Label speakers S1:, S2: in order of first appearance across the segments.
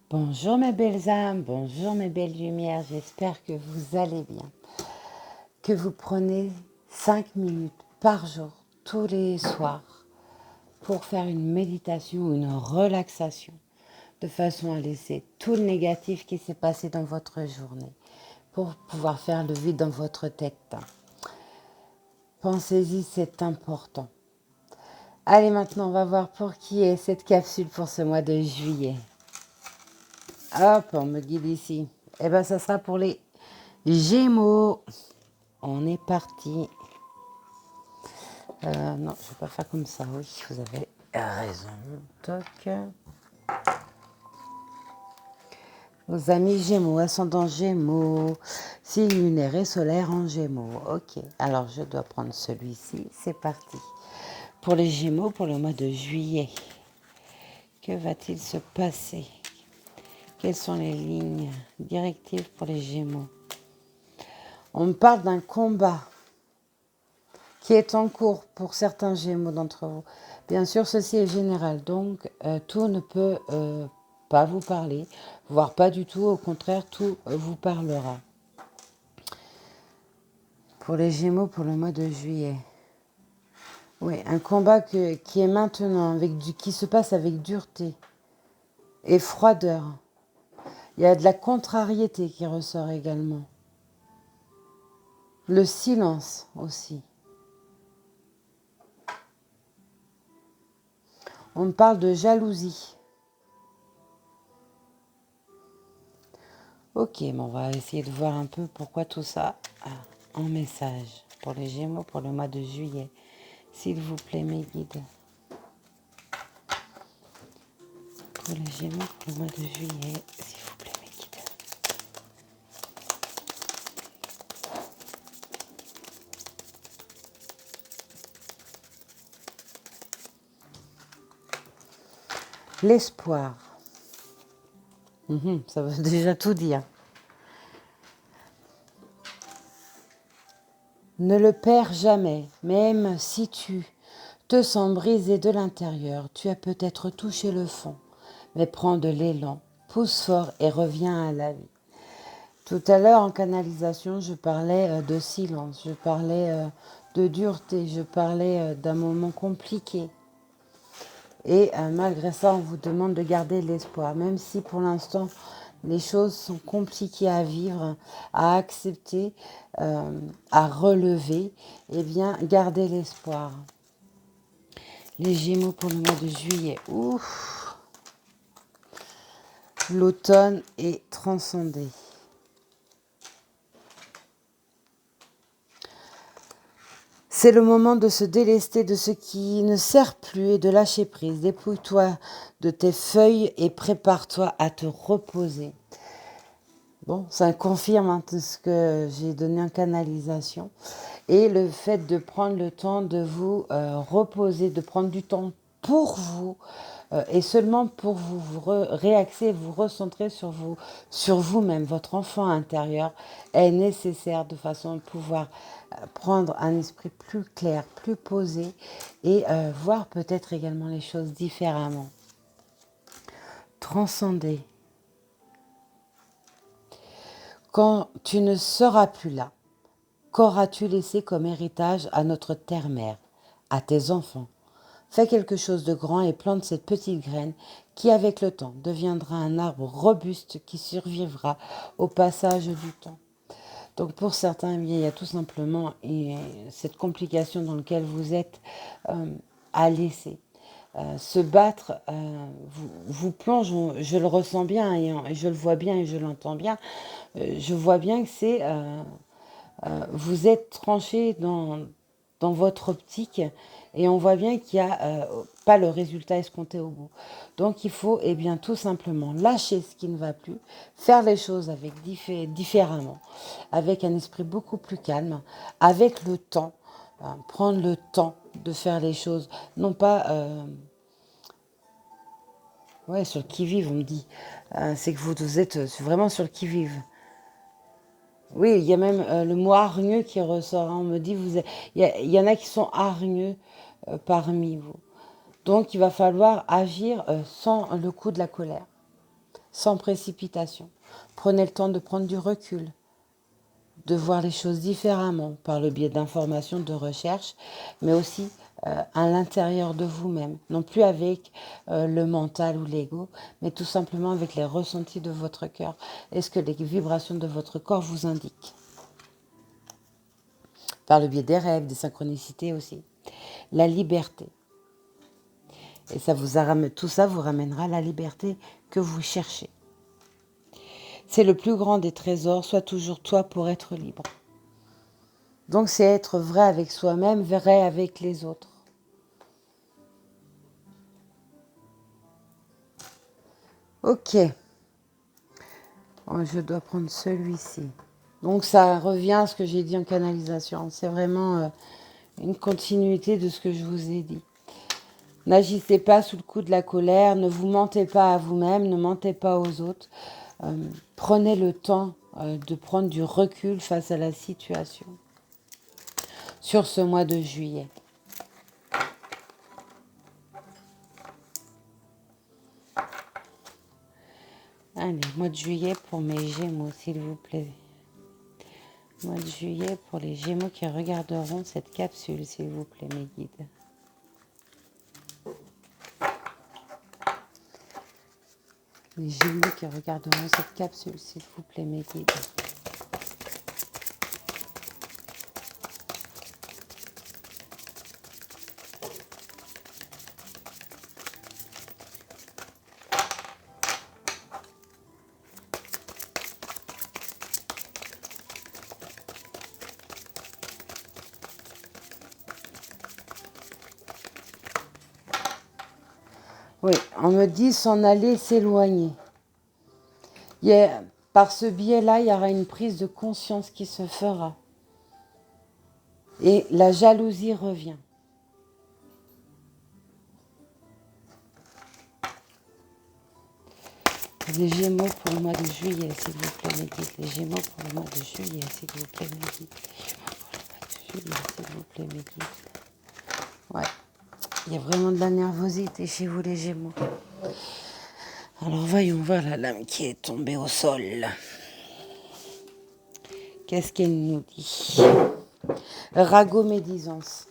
S1: Bonjour mes belles âmes, bonjour mes belles lumières, j'espère que vous allez bien. Que vous prenez 5 minutes par jour, tous les soirs, pour faire une méditation ou une relaxation, de façon à laisser tout le négatif qui s'est passé dans votre journée, pour pouvoir faire le vide dans votre tête. Pensez-y, c'est important. Allez, maintenant, on va voir pour qui est cette capsule pour ce mois de juillet. Hop, on me guide ici. Eh bien, ça sera pour les Gémeaux. On est parti. Non, je ne vais pas faire comme ça. Oui, vous avez raison. Toc. Vos amis Gémeaux, ascendant Gémeaux, signe lunaire et solaire en Gémeaux. Ok, alors je dois prendre celui-ci. C'est parti. Pour les Gémeaux, pour le mois de juillet, que va-t-il se passer? Quelles sont les lignes directives pour les Gémeaux? On me parle d'un combat qui est en cours pour certains Gémeaux d'entre vous. Bien sûr, ceci est général, donc tout ne peut pas vous parler, voire pas du tout, au contraire, tout vous parlera. Pour les Gémeaux, pour le mois de juillet. Oui, un combat qui est maintenant, qui se passe avec dureté et froideur. Il y a de la contrariété qui ressort également. Le silence aussi. On me parle de jalousie. Ok, mais on va essayer de voir un peu pourquoi tout ça en message pour les Gémeaux pour le mois de juillet. S'il vous plaît, mes guides. Pour les Gémeaux pour le mois de juillet, s'il vous plaît, mes guides. L'espoir. Ça veut déjà tout dire. Ne le perds jamais, même si tu te sens brisé de l'intérieur, tu as peut-être touché le fond, mais prends de l'élan, pousse fort et reviens à la vie. Tout à l'heure, en canalisation, je parlais de silence, je parlais de dureté, je parlais d'un moment compliqué. Et malgré ça, on vous demande de garder l'espoir, même si pour l'instant, les choses sont compliquées à vivre, à accepter, à relever. Eh bien, gardez l'espoir. Les Gémeaux pour le mois de juillet. Ouf. L'automne est transcendé. C'est le moment de se délester de ce qui ne sert plus et de lâcher prise. Dépouille-toi de tes feuilles et prépare-toi à te reposer. Bon, ça confirme tout ce que j'ai donné en canalisation. Et le fait de prendre le temps de vous reposer, de prendre du temps pour vous, et seulement pour vous réaxer, vous recentrer sur vous-même. Votre enfant intérieur est nécessaire de façon à pouvoir prendre un esprit plus clair, plus posé et voir peut-être également les choses différemment. Transcender. Quand tu ne seras plus là, qu'auras-tu laissé comme héritage à notre terre-mère, à tes enfants? Fais quelque chose de grand et plante cette petite graine qui, avec le temps, deviendra un arbre robuste qui survivra au passage du temps. Donc pour certains, eh bien, il y a tout simplement cette complication dans laquelle vous êtes à laisser. Se battre vous plonge, je le ressens bien et je le vois bien et je l'entends bien. Je vois bien que c'est vous êtes tranché dans votre optique et on voit bien qu'il n'y a pas le résultat escompté au bout. Donc il faut bien tout simplement lâcher ce qui ne va plus, faire les choses avec différemment, avec un esprit beaucoup plus calme, avec le temps, prendre le temps de faire les choses, non pas sur le qui-vive on me dit, c'est que vous êtes vraiment sur le qui-vive. Oui, il y a même le mot hargneux qui ressort. On me dit, il y en a qui sont hargneux parmi vous. Donc, il va falloir agir sans le coup de la colère. sans précipitation. Prenez le temps de prendre du recul, de voir les choses différemment par le biais d'informations, de recherche, mais aussi à l'intérieur de vous-même, non plus avec le mental ou l'ego, mais tout simplement avec les ressentis de votre cœur et ce que les vibrations de votre corps vous indiquent. Par le biais des rêves, des synchronicités aussi. La liberté. Et tout ça vous ramènera à la liberté que vous cherchez. C'est le plus grand des trésors, sois toujours toi pour être libre. Donc c'est être vrai avec soi-même, vrai avec les autres. Ok. Je dois prendre celui-ci. Donc ça revient à ce que j'ai dit en canalisation. C'est vraiment une continuité de ce que je vous ai dit. N'agissez pas sous le coup de la colère, ne vous mentez pas à vous-même, ne mentez pas aux autres. Prenez le temps de prendre du recul face à la situation. Sur ce mois de juillet. Allez, mois de juillet pour mes Gémeaux, s'il vous plaît. Mois de juillet pour les Gémeaux qui regarderont cette capsule, s'il vous plaît, mes guides. Les Gémeaux qui regarderont cette capsule, s'il vous plaît, mes guides. Oui, on me dit s'en aller, s'éloigner. Par ce biais-là, il y aura une prise de conscience qui se fera. Et la jalousie revient. Les Gémeaux pour le mois de juillet, s'il vous plaît, mes guides. Les Gémeaux pour le mois de juillet, s'il vous plaît, mes guides. Les Gémeaux pour le mois de juillet, s'il vous plaît, mes guides. Ouais, il y a vraiment de la nervosité chez vous, les Gémeaux. Alors voyons voir la lame qui est tombée au sol. Qu'est-ce qu'elle nous dit? Ragomédisance.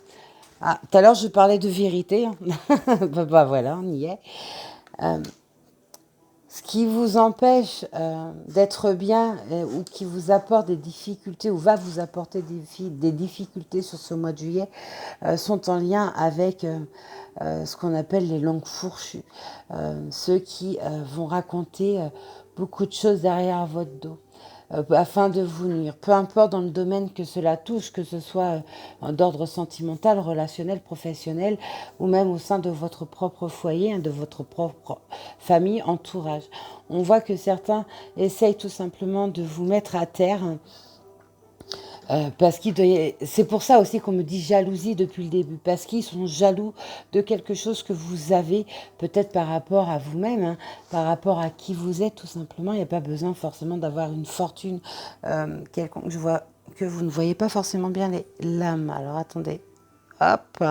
S1: Ah, tout à l'heure, je parlais de vérité. Hein. Bah voilà, on y est. Ce qui vous empêche d'être bien ou qui vous apporte des difficultés ou va vous apporter des difficultés sur ce mois de juillet sont en lien avec ce qu'on appelle les langues fourchues. Ceux qui vont raconter beaucoup de choses derrière votre dos. Afin de vous nuire, peu importe dans le domaine que cela touche, que ce soit d'ordre sentimental, relationnel, professionnel, ou même au sein de votre propre foyer, hein, de votre propre famille, entourage. On voit que certains essayent tout simplement de vous mettre à terre. C'est pour ça aussi qu'on me dit jalousie depuis le début, parce qu'ils sont jaloux de quelque chose que vous avez, peut-être par rapport à vous-même, hein, par rapport à qui vous êtes tout simplement. Il n'y a pas besoin forcément d'avoir une fortune quelconque. Je vois que vous ne voyez pas forcément bien les lames. Alors attendez, hop,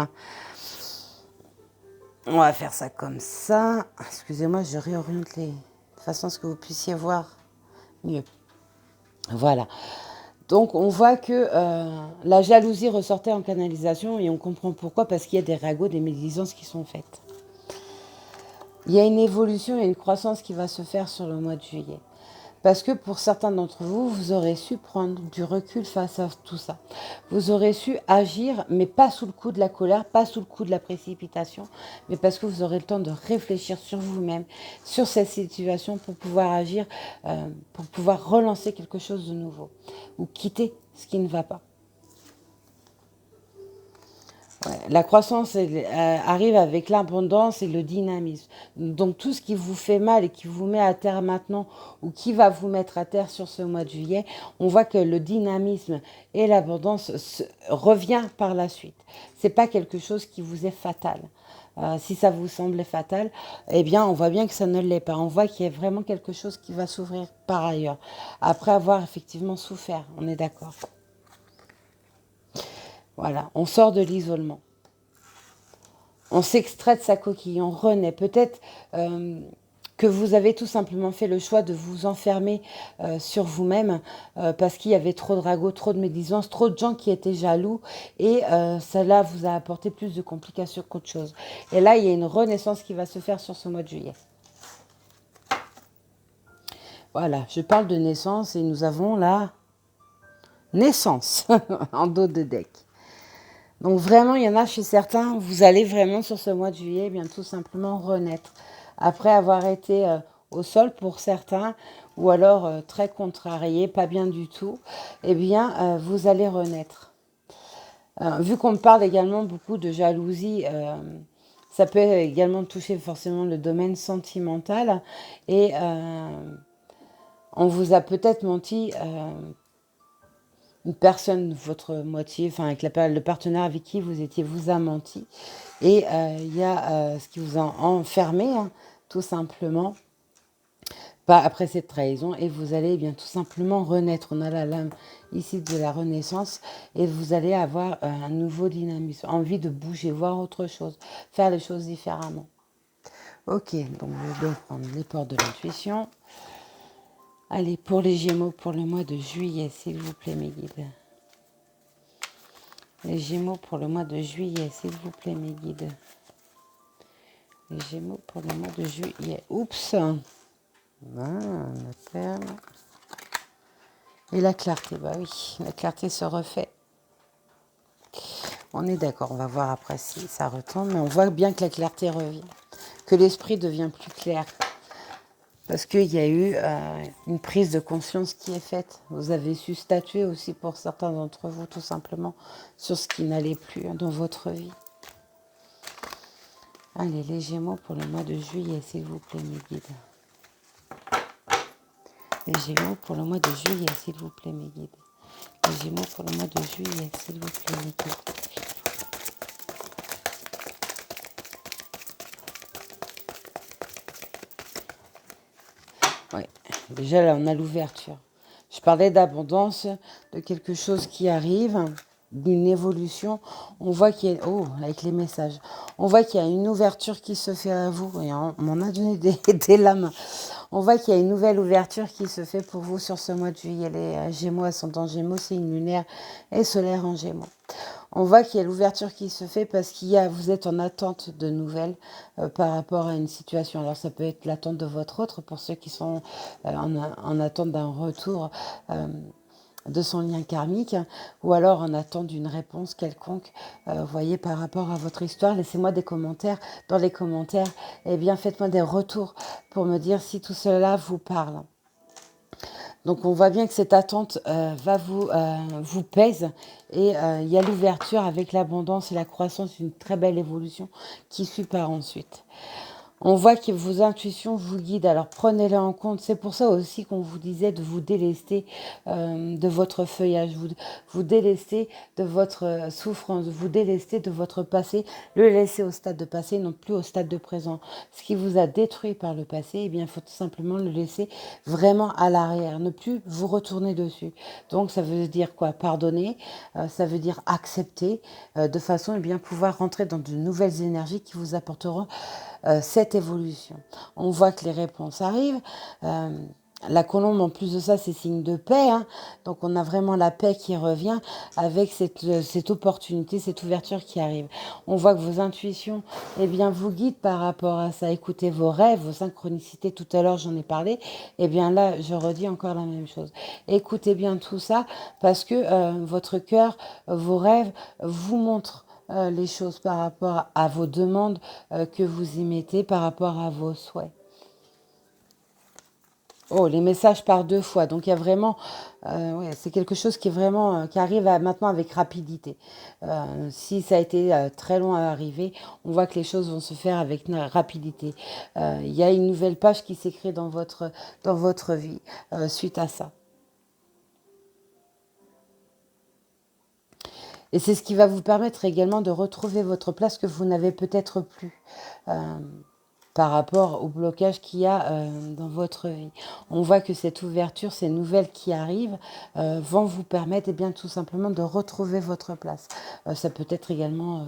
S1: on va faire ça comme ça. Excusez-moi, je réoriente de façon à ce que vous puissiez voir mieux. Voilà. Donc on voit que la jalousie ressortait en canalisation et on comprend pourquoi, parce qu'il y a des ragots, des médisances qui sont faites. Il y a une évolution et une croissance qui va se faire sur le mois de juillet. Parce que pour certains d'entre vous, vous aurez su prendre du recul face à tout ça. Vous aurez su agir, mais pas sous le coup de la colère, pas sous le coup de la précipitation, mais parce que vous aurez le temps de réfléchir sur vous-même, sur cette situation pour pouvoir agir, pour pouvoir relancer quelque chose de nouveau ou quitter ce qui ne va pas. Ouais, la croissance arrive avec l'abondance et le dynamisme. Donc tout ce qui vous fait mal et qui vous met à terre maintenant ou qui va vous mettre à terre sur ce mois de juillet, on voit que le dynamisme et l'abondance revient par la suite. C'est pas quelque chose qui vous est fatal. Si ça vous semblait fatal, eh bien on voit bien que ça ne l'est pas. On voit qu'il y a vraiment quelque chose qui va s'ouvrir par ailleurs. Après avoir effectivement souffert, on est d'accord. Voilà, on sort de l'isolement. On s'extrait de sa coquille, on renaît. Peut-être que vous avez tout simplement fait le choix de vous enfermer sur vous-même parce qu'il y avait trop de ragots, trop de médisance, trop de gens qui étaient jaloux et cela vous a apporté plus de complications qu'autre chose. Et là, il y a une renaissance qui va se faire sur ce mois de juillet. Voilà, je parle de naissance et nous avons la naissance en dos de deck. Donc vraiment, il y en a chez certains, vous allez vraiment sur ce mois de juillet, eh bien tout simplement renaître. Après avoir été au sol pour certains, ou alors très contrarié, pas bien du tout, eh bien vous allez renaître. Vu qu'on parle également beaucoup de jalousie, ça peut également toucher forcément le domaine sentimental. Et on vous a peut-être menti, une personne, votre moitié, enfin avec le partenaire avec qui vous étiez, vous a menti. Et il y a ce qui vous a enfermé, hein, tout simplement, pas après cette trahison. Et vous allez bien tout simplement renaître. On a la lame ici de la renaissance. Et vous allez avoir un nouveau dynamisme, envie de bouger, voir autre chose, faire les choses différemment. Ok, donc je vais prendre les portes de l'intuition. Allez, pour les Gémeaux, pour le mois de juillet, s'il vous plaît, mes guides. Les Gémeaux pour le mois de juillet, s'il vous plaît, mes guides. Les Gémeaux pour le mois de juillet. Oups. La ferme. Et la clarté, bah oui, la clarté se refait. On est d'accord, on va voir après si ça retombe, mais on voit bien que la clarté revient, que l'esprit devient plus clair. Parce qu'il y a eu une prise de conscience qui est faite. Vous avez su statuer aussi pour certains d'entre vous, tout simplement, sur ce qui n'allait plus dans votre vie. Allez, les Gémeaux pour le mois de juillet, s'il vous plaît, mes guides. Les Gémeaux pour le mois de juillet, s'il vous plaît, mes guides. Les Gémeaux pour le mois de juillet, s'il vous plaît, mes guides. Oui, déjà là, on a l'ouverture. Je parlais d'abondance, de quelque chose qui arrive, d'une évolution. On voit qu'il y a... Oh, avec les messages. On voit qu'il y a une ouverture qui se fait à vous. Et on m'en a donné des lames. On voit qu'il y a une nouvelle ouverture qui se fait pour vous sur ce mois de juillet. Les Gémeaux, ascendant Gémeaux, c'est une lunaire et solaire en Gémeaux. On voit qu'il y a l'ouverture qui se fait parce vous êtes en attente de nouvelles par rapport à une situation. Alors ça peut être l'attente de votre autre pour ceux qui sont en attente d'un retour de son lien karmique ou alors en attente d'une réponse quelconque, vous voyez, par rapport à votre histoire. Laissez-moi des commentaires. Dans les commentaires, eh bien, faites-moi des retours pour me dire si tout cela vous parle. Donc on voit bien que cette attente vous pèse et il y a l'ouverture avec l'abondance et la croissance, une très belle évolution qui suit par ensuite. On voit que vos intuitions vous guident, alors prenez-les en compte. C'est pour ça aussi qu'on vous disait de vous délester de votre feuillage, vous délester de votre souffrance, vous délester de votre passé, le laisser au stade de passé, non plus au stade de présent. Ce qui vous a détruit par le passé, eh bien, il faut tout simplement le laisser vraiment à l'arrière, ne plus vous retourner dessus. Donc ça veut dire quoi? Pardonner, ça veut dire accepter, de façon à bien pouvoir rentrer dans de nouvelles énergies qui vous apporteront cette évolution. On voit que les réponses arrivent. La colombe, en plus de ça, c'est signe de paix. Hein. Donc, on a vraiment la paix qui revient avec cette opportunité, cette ouverture qui arrive. On voit que vos intuitions, eh bien, vous guident par rapport à ça. Écoutez vos rêves, vos synchronicités. Tout à l'heure, j'en ai parlé. Eh bien, là, je redis encore la même chose. Écoutez bien tout ça parce que votre cœur, vos rêves vous montrent les choses par rapport à vos demandes que vous y mettez, par rapport à vos souhaits. Oh, les messages par deux fois. Donc, il y a vraiment... ouais, c'est quelque chose qui est vraiment... qui arrive maintenant avec rapidité. Si ça a été très long à arriver, on voit que les choses vont se faire avec rapidité. Il y a une nouvelle page qui s'écrit dans votre vie suite à ça. Et c'est ce qui va vous permettre également de retrouver votre place que vous n'avez peut-être plus. par rapport au blocage qu'il y a dans votre vie. On voit que cette ouverture, ces nouvelles qui arrivent, vont vous permettre bien, tout simplement de retrouver votre place. Ça peut être également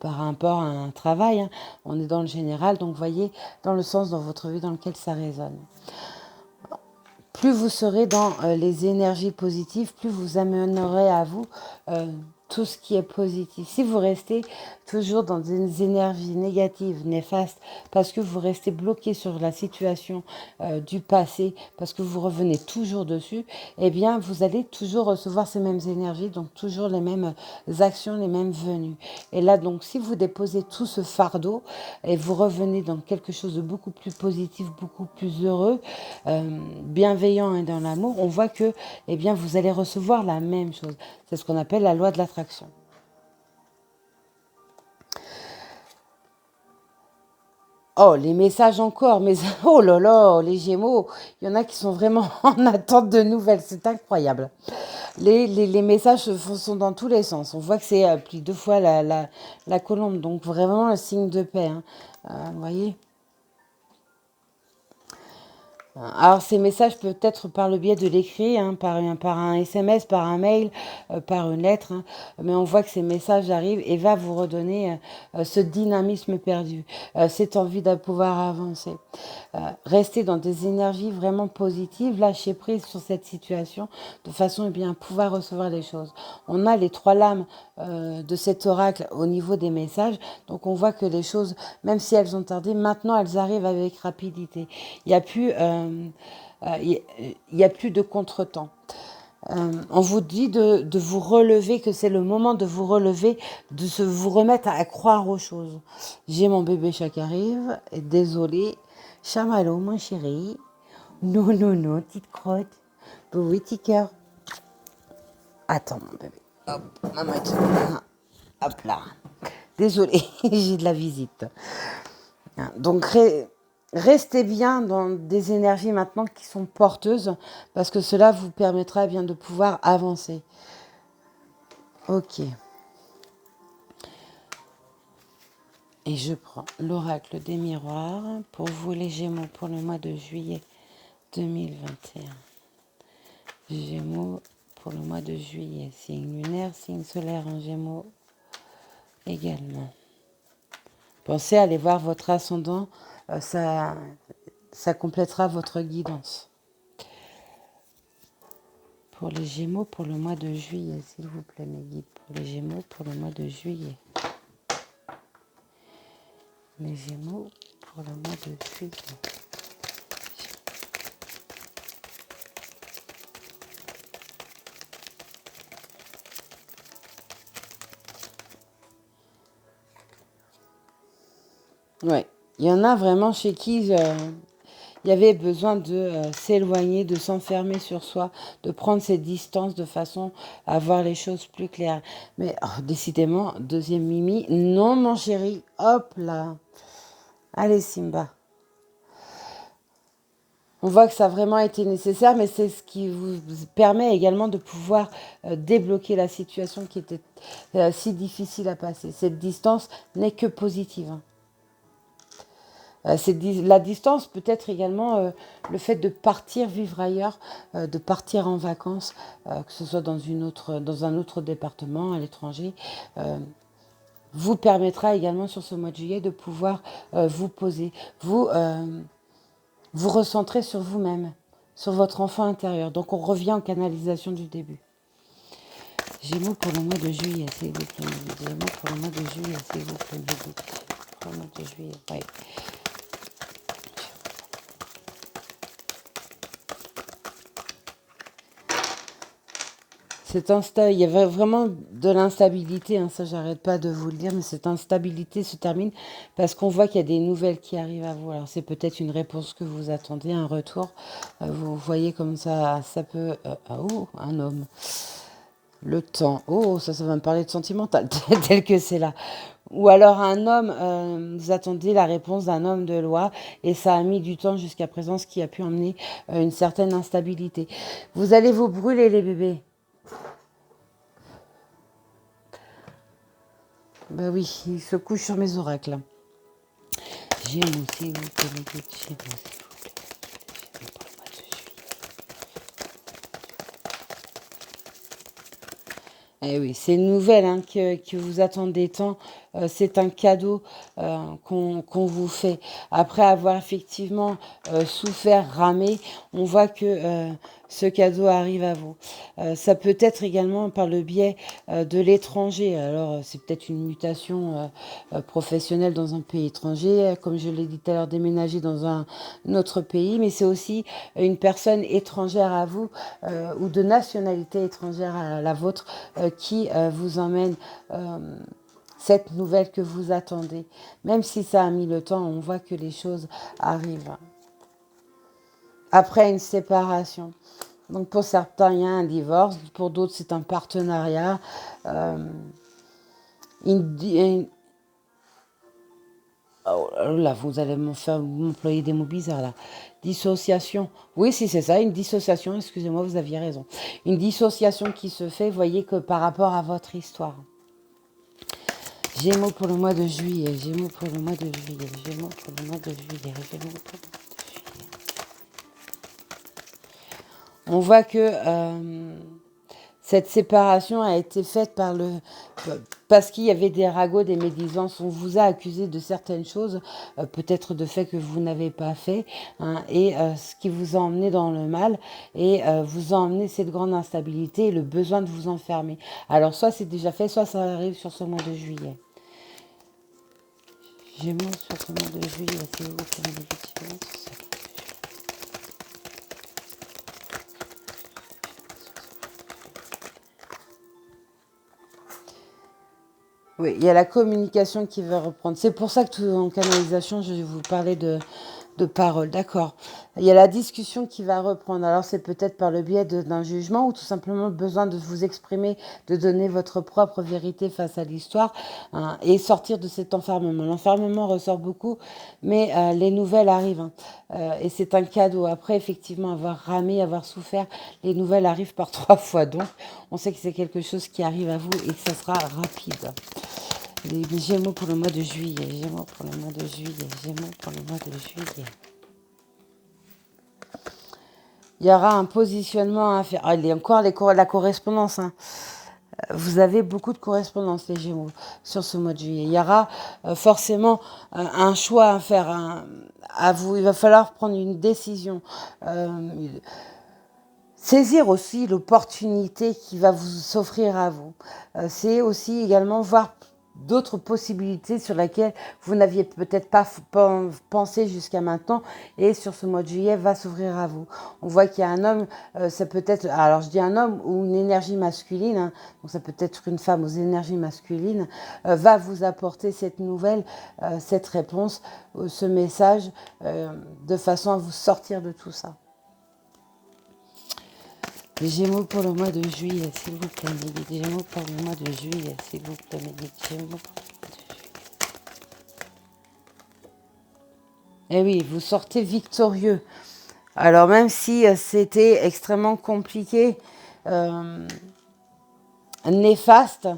S1: par rapport à un travail, hein. On est dans le général, donc voyez dans le sens dans votre vie dans lequel ça résonne. Plus vous serez dans les énergies positives, plus vous amènerez à vous tout ce qui est positif. Si vous restez toujours dans des énergies négatives, néfastes, parce que vous restez bloqué sur la situation du passé, parce que vous revenez toujours dessus, eh bien, vous allez toujours recevoir ces mêmes énergies, donc toujours les mêmes actions, les mêmes venues. Et là, donc, si vous déposez tout ce fardeau et vous revenez dans quelque chose de beaucoup plus positif, beaucoup plus heureux, bienveillant et dans l'amour, on voit que, eh bien, vous allez recevoir la même chose. C'est ce qu'on appelle la loi de l'attraction. Oh, les messages encore, mais oh là là, les Gémeaux, il y en a qui sont vraiment en attente de nouvelles, c'est incroyable. Les messages sont dans tous les sens. On voit que c'est plus 2 fois la colombe, donc vraiment un signe de paix, hein. Vous voyez? Alors, ces messages peuvent être par le biais de l'écrit, hein, par un SMS, par un mail, par une lettre, hein, mais on voit que ces messages arrivent et va vous redonner ce dynamisme perdu, cette envie de pouvoir avancer. Rester dans des énergies vraiment positives, lâcher prise sur cette situation de façon bien à pouvoir recevoir les choses. On a les 3 lames de cet oracle au niveau des messages, donc on voit que les choses, même si elles ont tardé, maintenant elles arrivent avec rapidité. Il n'y a plus, il y a plus de contretemps. On vous dit de vous relever, que c'est le moment de vous relever, vous remettre à croire aux choses. J'ai mon bébé chat qui arrive, et désolé, chamallow mon chéri, non, non, non, petite crotte, oui, petit cœur. Attends mon bébé, hop, maman, hop là, désolé, j'ai de la visite. Donc restez bien dans des énergies maintenant qui sont porteuses, parce que cela vous permettra bien de pouvoir avancer. Ok. Et je prends l'oracle des miroirs pour vous les Gémeaux pour le mois de juillet 2021. Gémeaux pour le mois de juillet. Signe lunaire, signe solaire en Gémeaux également. Pensez à aller voir votre ascendant, ça complétera votre guidance. Pour les Gémeaux pour le mois de juillet, s'il vous plaît, mes guides. Pour les Gémeaux pour le mois de juillet. Les Gémeaux pour le mois de juillet. Ouais, il y en a vraiment chez qui il y avait besoin de s'éloigner, de s'enfermer sur soi, de prendre ses distances de façon à voir les choses plus claires. Mais décidément, deuxième Mimi, non mon chéri, hop là. Allez Simba. On voit que ça a vraiment été nécessaire, mais c'est ce qui vous permet également de pouvoir débloquer la situation qui était si difficile à passer. Cette distance n'est que positive, hein. La distance peut être également le fait de partir vivre ailleurs, de partir en vacances, que ce soit dans un autre département, à l'étranger, vous permettra également sur ce mois de juillet de pouvoir vous poser, vous recentrer sur vous-même, sur votre enfant intérieur. Donc on revient en canalisation du début. Gémeaux pour le mois de juillet, s'il vous plaît. Gémeaux pour le mois de juillet, s'il vous plaît. Pour le mois de juillet, ouais. Il y avait vraiment de l'instabilité, hein, ça j'arrête pas de vous le dire, mais cette instabilité se termine parce qu'on voit qu'il y a des nouvelles qui arrivent à vous. Alors c'est peut-être une réponse que vous attendez, un retour. Vous voyez comme ça peut... oh, un homme. Le temps. Oh, ça va me parler de sentimental, tel que c'est là. Ou alors un homme, vous attendez la réponse d'un homme de loi et ça a mis du temps jusqu'à présent, ce qui a pu emmener une certaine instabilité. Vous allez vous brûler les bébés. Ben oui, il se couche sur mes oracles. Gémeaux, s'il vous plaît, les guides Gémeaux, s'il vous plaît. Gémeaux pour le mois de juillet. Eh oui, c'est une nouvelle hein, que vous attendez tant. C'est un cadeau qu'on vous fait. Après avoir effectivement souffert, ramé, on voit que ce cadeau arrive à vous. Ça peut être également par le biais de l'étranger. Alors, c'est peut-être une mutation professionnelle dans un pays étranger, comme je l'ai dit tout à l'heure, déménager dans un autre pays, mais c'est aussi une personne étrangère à vous ou de nationalité étrangère à la vôtre qui vous emmène cette nouvelle que vous attendez. Même si ça a mis le temps, on voit que les choses arrivent. Après une séparation. Donc pour certains, il y a un divorce, pour d'autres, c'est un partenariat. Oh là, vous allez me faire m'employer des mots bizarres là. Dissociation. Oui, si c'est ça, une dissociation, excusez-moi, vous aviez raison. Une dissociation qui se fait, voyez que par rapport à votre histoire. Gémeaux pour le mois de juillet, Gémeaux pour le mois de juillet, Gémeaux pour le mois de juillet, Gémeaux pour le mois de juillet. On voit que cette séparation a été faite parce qu'il y avait des ragots, des médisances. On vous a accusé de certaines choses, peut-être de faits que vous n'avez pas fait, hein, et ce qui vous a emmené dans le mal, et vous a emmené cette grande instabilité et le besoin de vous enfermer. Alors soit c'est déjà fait, soit ça arrive sur ce mois de juillet. Gémeaux sur ce mois de juillet, s'il vous plaît, Gémeaux. Oui, il y a la communication qui va reprendre. C'est pour ça que tout en canalisation, je vais vous parler de parole. D'accord. Il y a la discussion qui va reprendre. Alors, c'est peut-être par le biais d'un jugement ou tout simplement besoin de vous exprimer, de donner votre propre vérité face à l'histoire hein, et sortir de cet enfermement. L'enfermement ressort beaucoup, mais les nouvelles arrivent. Hein, et c'est un cadeau. Après, effectivement, avoir ramé, avoir souffert, les nouvelles arrivent par 3 fois. Donc, on sait que c'est quelque chose qui arrive à vous et que ça sera rapide. Les Gémeaux pour le mois de juillet, Gémeaux pour le mois de juillet, Gémeaux pour le mois de juillet. Il y aura un positionnement à faire. Ah, il y a encore la correspondance. Hein. Vous avez beaucoup de correspondance, les Gémeaux, sur ce mois de juillet. Il y aura forcément un choix à faire à vous. Il va falloir prendre une décision. Saisir aussi l'opportunité qui va vous s'offrir à vous. C'est aussi également voir d'autres possibilités sur lesquelles vous n'aviez peut-être pas pensé jusqu'à maintenant et sur ce mois de juillet va s'ouvrir à vous. On voit qu'il y a un homme, ça peut être, alors je dis un homme ou une énergie masculine, hein, donc ça peut être une femme aux énergies masculines, va vous apporter cette nouvelle, cette réponse, ce message, de façon à vous sortir de tout ça. Les Gémeaux pour le mois de juillet, s'il vous plaît, les Gémeaux pour le mois de juillet, s'il vous plaît, les Gémeaux pour le mois de juillet. Eh oui, vous sortez victorieux. Alors même si c'était extrêmement compliqué, néfaste,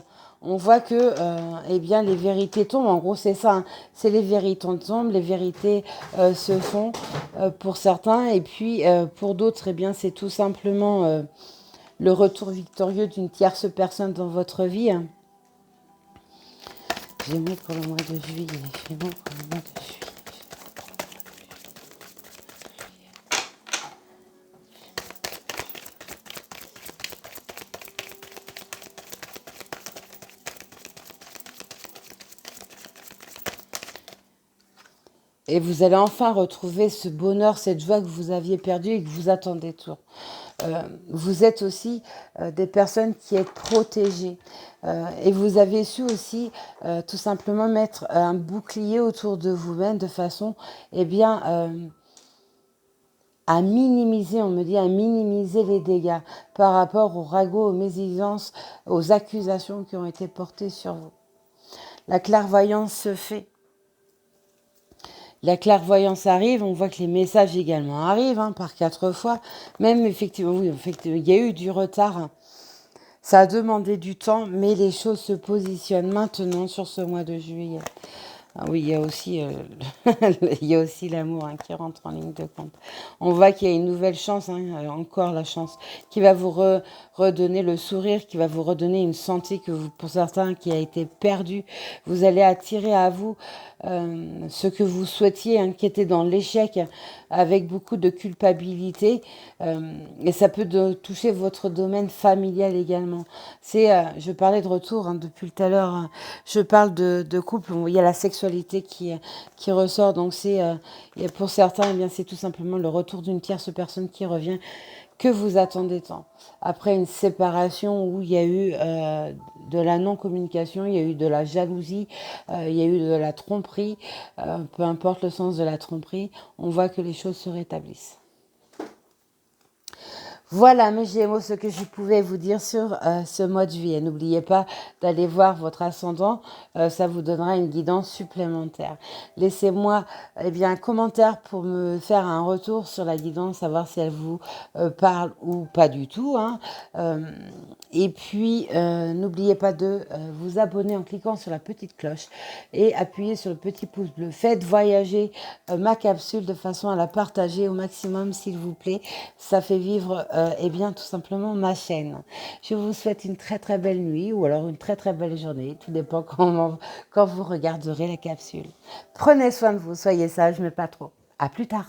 S1: on voit que eh bien, les vérités tombent. En gros, c'est ça. Hein. C'est les vérités tombent, les vérités se font pour certains. Et puis, pour d'autres, eh bien, c'est tout simplement le retour victorieux d'une tierce personne dans votre vie. Hein. Gémeaux pour le mois de juillet. Gémeaux pour le mois de juillet. Et vous allez enfin retrouver ce bonheur, cette joie que vous aviez perdue et que vous attendez toujours. Vous êtes aussi des personnes qui êtes protégées. Et vous avez su aussi tout simplement mettre un bouclier autour de vous-même de façon eh bien, à minimiser, on me dit, à minimiser les dégâts par rapport aux ragots, aux mésisances, aux accusations qui ont été portées sur vous. La clairvoyance se fait. La clairvoyance arrive, on voit que les messages également arrivent hein, par 4 fois. Même effectivement, oui, effectivement, il y a eu du retard. Hein. Ça a demandé du temps, mais les choses se positionnent maintenant sur ce mois de juillet. Ah oui, il y a aussi, il y a aussi l'amour, hein, qui rentre en ligne de compte. On voit qu'il y a une nouvelle chance, hein, encore la chance, qui va vous redonner le sourire, qui va vous redonner une santé que vous, pour certains, qui a été perdue. Vous allez attirer à vous ce que vous souhaitiez, hein, qui était dans l'échec, avec beaucoup de culpabilité. Et ça peut toucher votre domaine familial également. Je parlais de retour, hein, depuis tout à l'heure, hein, je parle de couple, il y a la sexualité qui ressort, donc pour certains, eh bien, c'est tout simplement le retour d'une tierce personne qui revient, que vous attendez tant. Après une séparation où il y a eu de la non-communication, il y a eu de la jalousie, il y a eu de la tromperie, peu importe le sens de la tromperie, on voit que les choses se rétablissent. Voilà, mes Gémeaux, ce que je pouvais vous dire sur ce mois de juillet. N'oubliez pas d'aller voir votre ascendant, ça vous donnera une guidance supplémentaire. Laissez-moi un commentaire pour me faire un retour sur la guidance, savoir si elle vous parle ou pas du tout, hein. Et puis, n'oubliez pas de vous abonner en cliquant sur la petite cloche et appuyer sur le petit pouce bleu. Faites voyager ma capsule de façon à la partager au maximum, s'il vous plaît. Ça fait vivre tout simplement ma chaîne. Je vous souhaite une très très belle nuit ou alors une très très belle journée. Tout dépend quand vous regarderez la capsule. Prenez soin de vous, soyez sages, mais pas trop. À plus tard.